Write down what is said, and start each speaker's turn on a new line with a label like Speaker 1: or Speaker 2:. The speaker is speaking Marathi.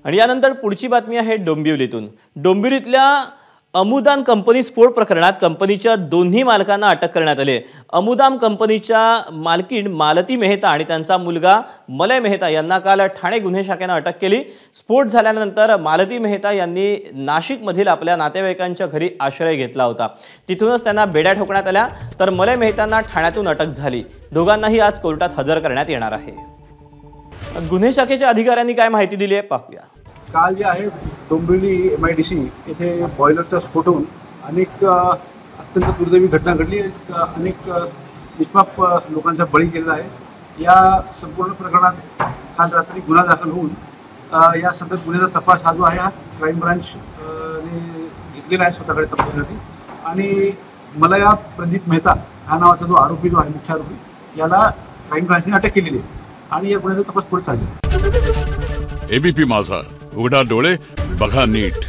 Speaker 1: आणि यानंतर पुढची बातमी आहे डोंबिवलीतून। डोंबिवलीतल्या अमुदान कंपनी स्फोट प्रकरणात कंपनीच्या दोन्ही मालकांना अटक करण्यात आली। अमुदान कंपनीच्या मालकीण मालती मेहता आणि त्यांचा मुलगा मलय मेहता यांना काल ठाणे गुन्हे शाखेने अटक केली। स्फोट झाल्यानंतर मालती मेहता यांनी नाशिकमधील आपल्या नातेवाईकांच्या घरी आश्रय घेतला होता। तिथूनच त्यांना बेड्या ठोकण्यात आल्या, तर मलय मेहतांना ठाण्यातून अटक झाली। दोघांनाही आज कोर्टात हजर करण्यात येणार आहे। गुन्हे शाखेच्या अधिकाऱ्यांनी काय माहिती दिली आहे पाहूया।
Speaker 2: काल जे आहे डोंबिवली MIDC येथे बॉयलरचा स्फोट होऊन अनेक अत्यंत दुर्दैवी घटना घडली। अनेक निष्पाप लोकांचा बळी गेलेला आहे। या संपूर्ण प्रकरणात काल रात्री गुन्हा दाखल होऊन या सदर गुन्ह्याचा तपास हा जो आहे हा क्राईम ब्रांच ने घेतलेला आहे स्वतःकडे तपासासाठी। आणि मलया प्रदीप मेहता हा नावाचा जो आरोपी जो आहे मुख्य आरोपी याला क्राईम ब्रांचने अटक केलेली आहे आणि या गुन्ह्याचा तपास पुढे चालू आहे।
Speaker 3: ABP माझा, उघडा डोळे बघा नीट।